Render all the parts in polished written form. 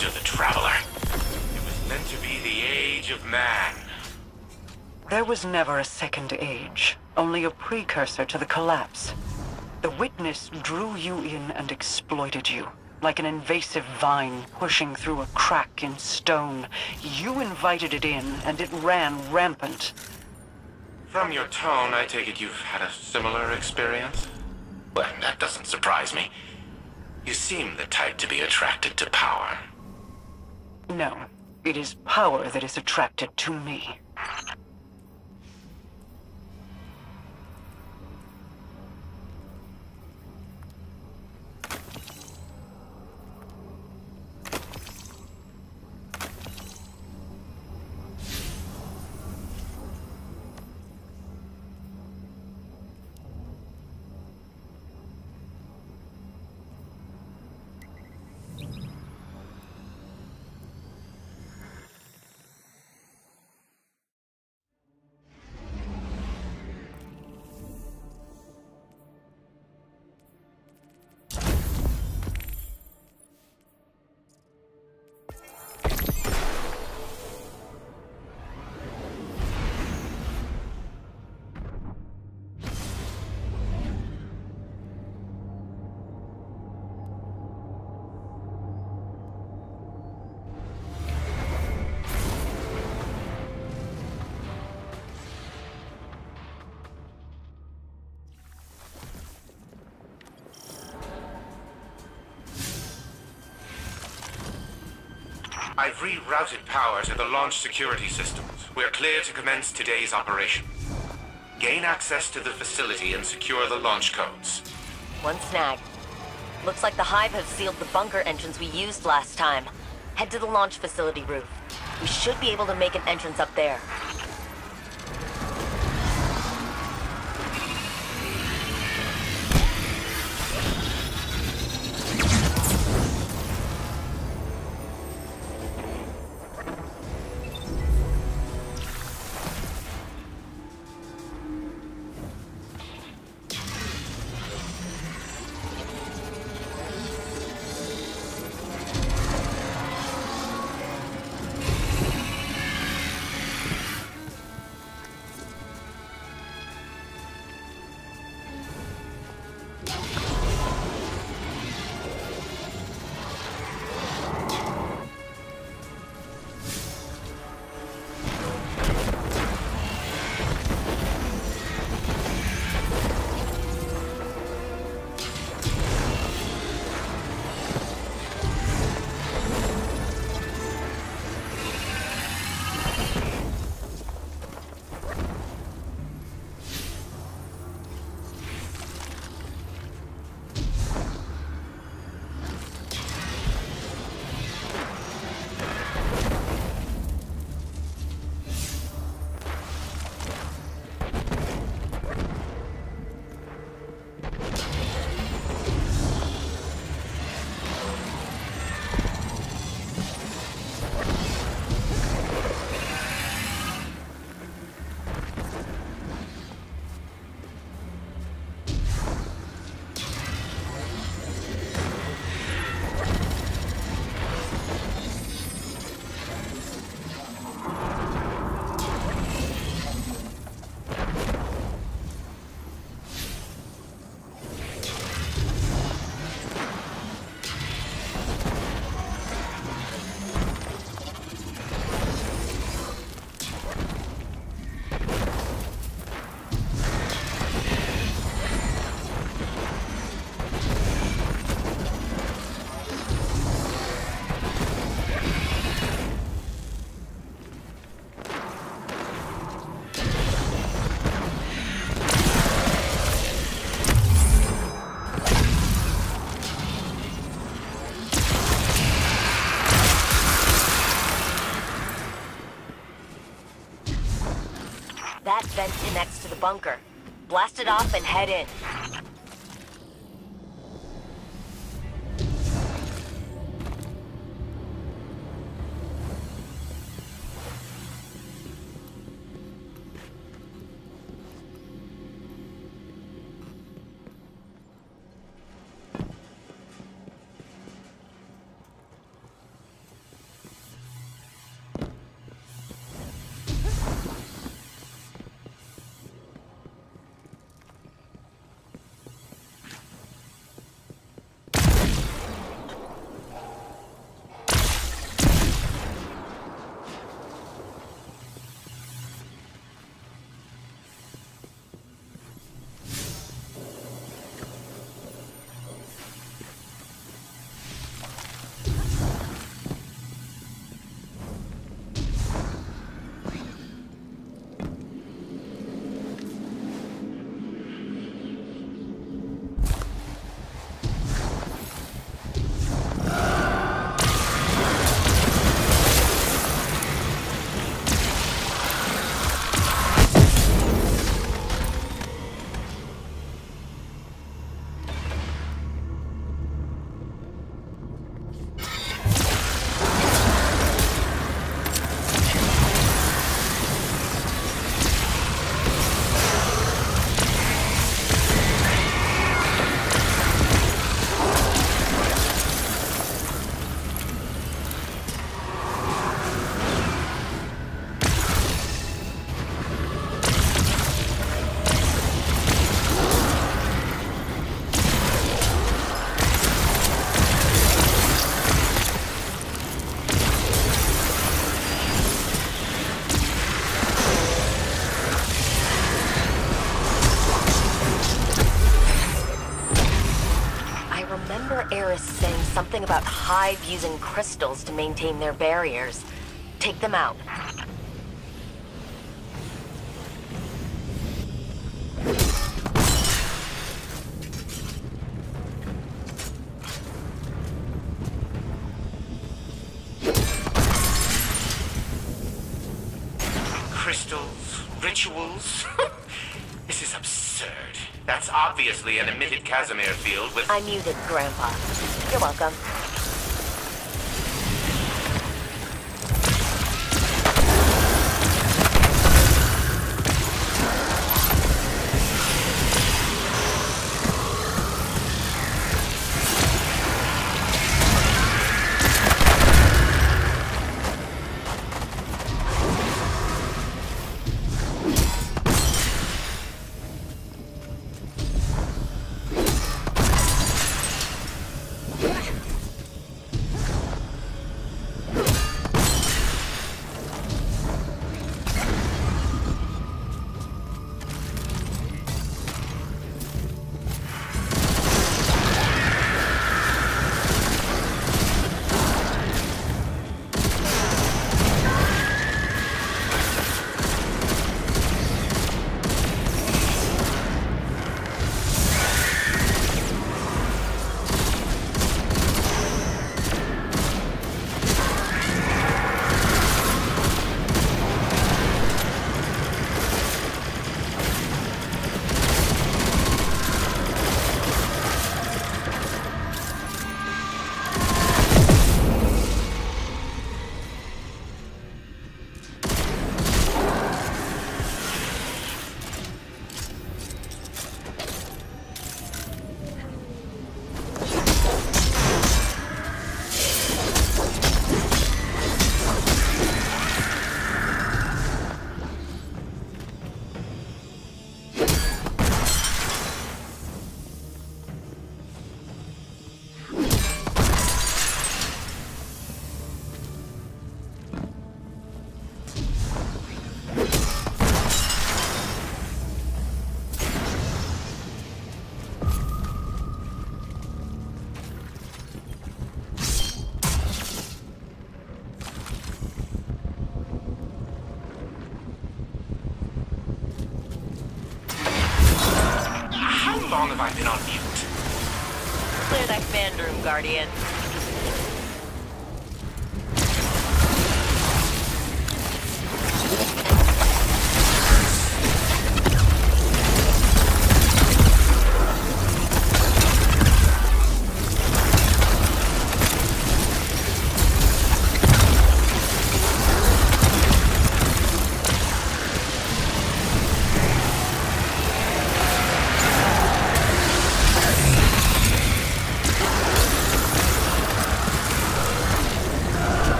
understood the Traveler. It was meant to be the age of man. There was never a second age, only a precursor to the collapse. The Witness drew you in and exploited you, like an invasive vine pushing through a crack in stone. You invited it in, and it ran rampant. From your tone, I take it you've had a similar experience? Well, that doesn't surprise me. You seem the type to be attracted to power. No, it is power that is attracted to me. I've rerouted power to the launch security systems. We're clear to commence today's operation. Gain access to the facility and secure the launch codes. One snag. Looks like the Hive have sealed the bunker entrance we used last time. Head to the launch facility roof. We should be able to make an entrance up there. That vent connects to the bunker. Blast it off and head in. something about Hive using crystals to maintain their barriers. Take them out. Crystals, rituals. This is absurd. That's obviously an emitted Casimir field with... I muted Grandpa. You're welcome. How long have I been on mute? Clear that command room, Guardian.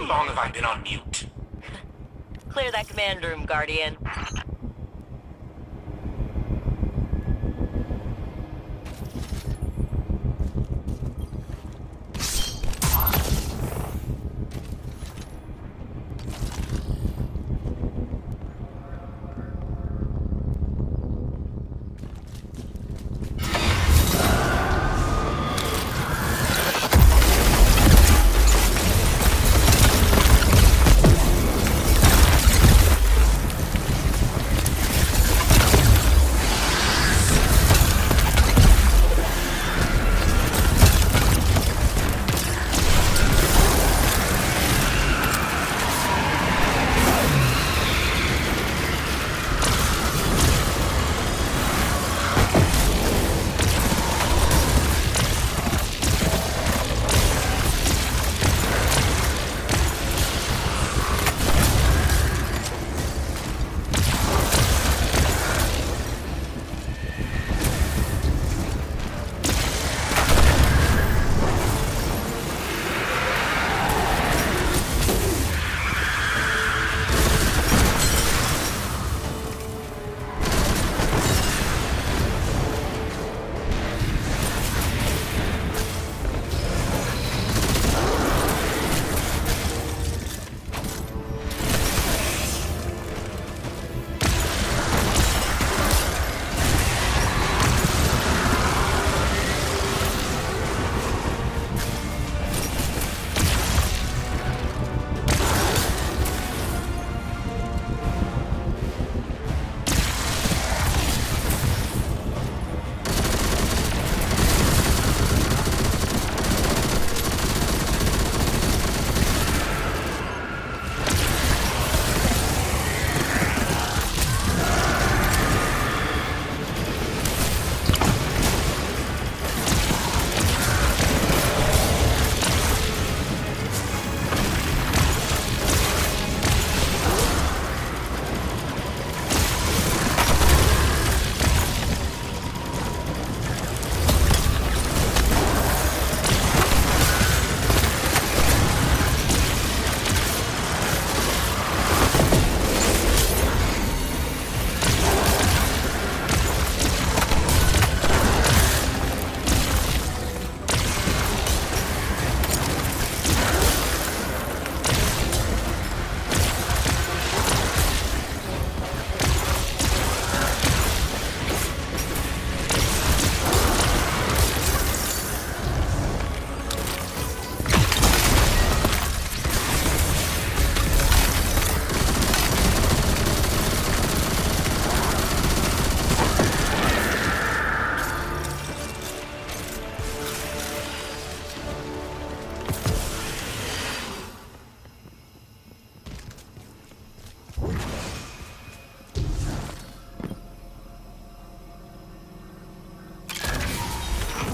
long have I been on mute? Clear that command room, Guardian.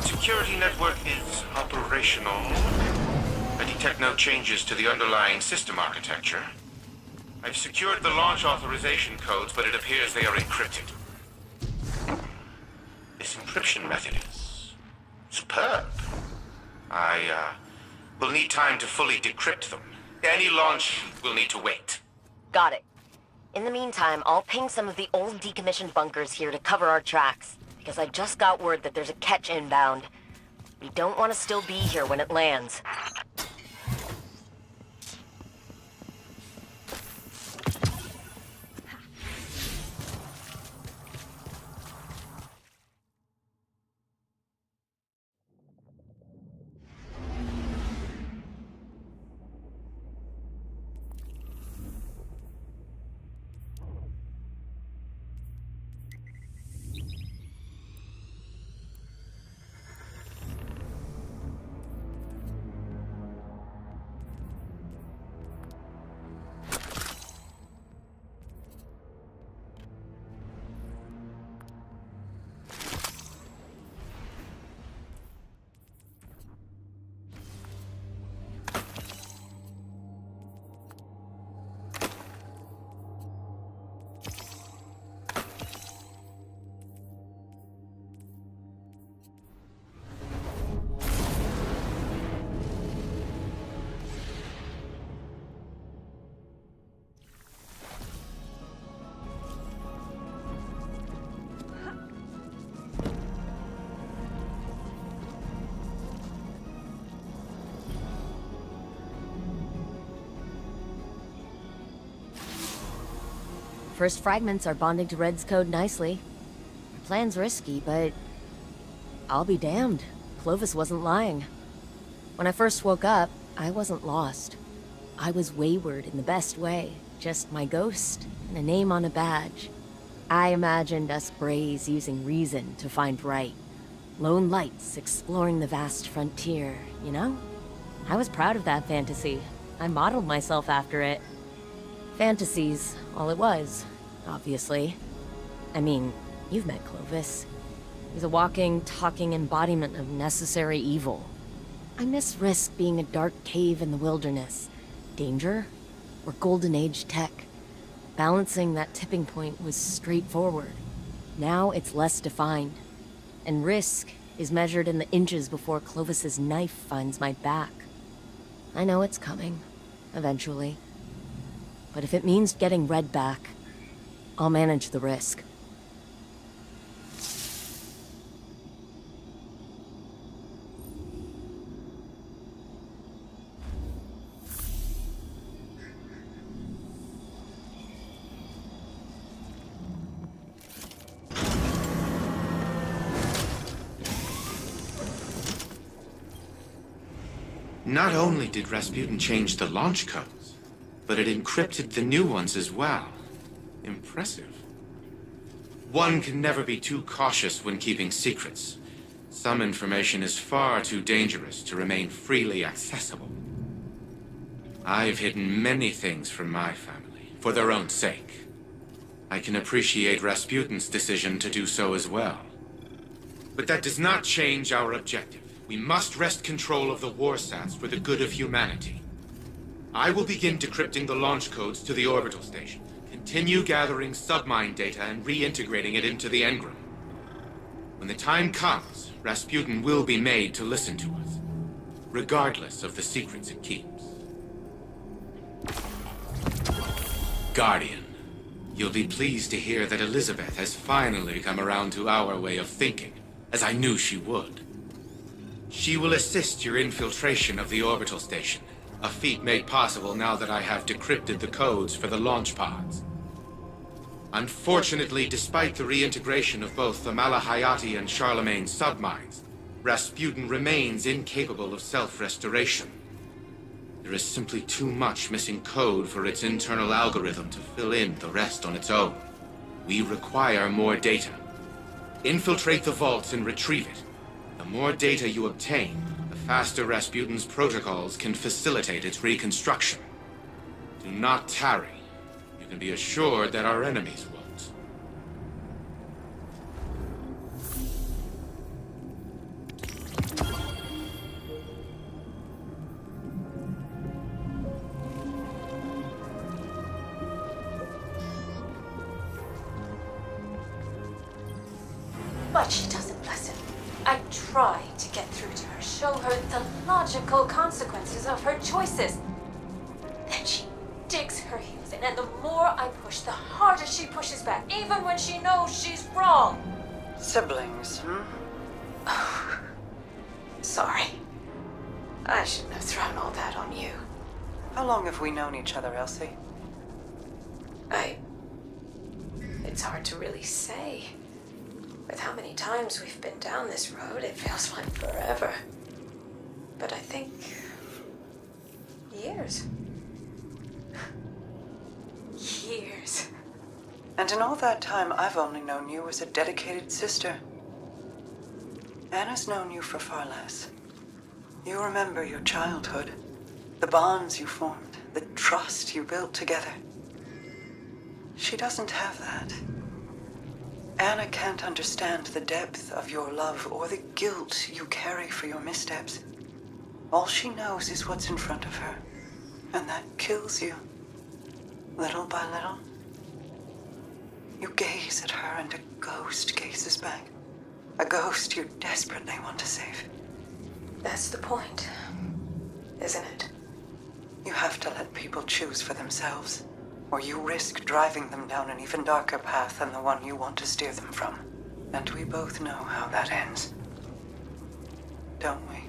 Security network is operational. I detect no changes to the underlying system architecture. I've secured the launch authorization codes, but it appears they are encrypted. This encryption method is superb. I will need time to fully decrypt them. Any launch will need to wait. Got it. In the meantime, I'll ping some of the old decommissioned bunkers here to cover our tracks, because I just got word that there's a catch inbound. We don't want to still be here when it lands. First fragments are bonding to Red's code nicely. Our plan's risky, but I'll be damned. Clovis wasn't lying. When I first woke up, I wasn't lost. I was wayward in the best way. Just my ghost and a name on a badge. I imagined us Brays using reason to find right. Lone lights exploring the vast frontier, you know? I was proud of that fantasy. I modeled myself after it. Fantasies, all it was, obviously. I mean, you've met Clovis. He's a walking, talking embodiment of necessary evil. I miss Risk being a dark cave in the wilderness. Danger, or Golden Age tech. Balancing that tipping point was straightforward. Now it's less defined. And Risk is measured in the inches before Clovis's knife finds my back. I know it's coming, eventually. But if it means getting Red back, I'll manage the risk. Not only did Rasputin change the launch codes, but it encrypted the new ones as well. Impressive. One can never be too cautious when keeping secrets. Some information is far too dangerous to remain freely accessible. I've hidden many things from my family, for their own sake. I can appreciate Rasputin's decision to do so as well. But that does not change our objective. We must wrest control of the Warsats for the good of humanity. I will begin decrypting the launch codes to the orbital station, continue gathering submine data and reintegrating it into the engram. When the time comes, Rasputin will be made to listen to us, regardless of the secrets it keeps. Guardian, you'll be pleased to hear that Elizabeth has finally come around to our way of thinking, as I knew she would. She will assist your infiltration of the orbital station, a feat made possible now that I have decrypted the codes for the launch pods. Unfortunately, despite the reintegration of both the Malahayati and Charlemagne submines, Rasputin remains incapable of self-restoration. There is simply too much missing code for its internal algorithm to fill in the rest on its own. We require more data. Infiltrate the vaults and retrieve it. The more data you obtain, the faster Rasputin's protocols can facilitate its reconstruction. Do not tarry. You can be assured that our enemies won't. But she doesn't listen. I try to get through to her, show her the logical consequences of her choices. Then she digs her heels in, and the more I push, the harder she pushes back, even when she knows she's wrong. Siblings, Oh, sorry. I shouldn't have thrown all that on you. How long have we known each other, Elsie? It's hard to really say. With how many times we've been down this road, it feels like forever. But I think... years. Years. And in all that time, I've only known you as a dedicated sister. Anna's known you for far less. You remember your childhood, the bonds you formed, the trust you built together. She doesn't have that. Anna can't understand the depth of your love or the guilt you carry for your missteps. All she knows is what's in front of her, and that kills you, little by little. You gaze at her and a ghost gazes back. A ghost you desperately want to save. That's the point, isn't it? You have to let people choose for themselves, or you risk driving them down an even darker path than the one you want to steer them from. And we both know how that ends. Don't we?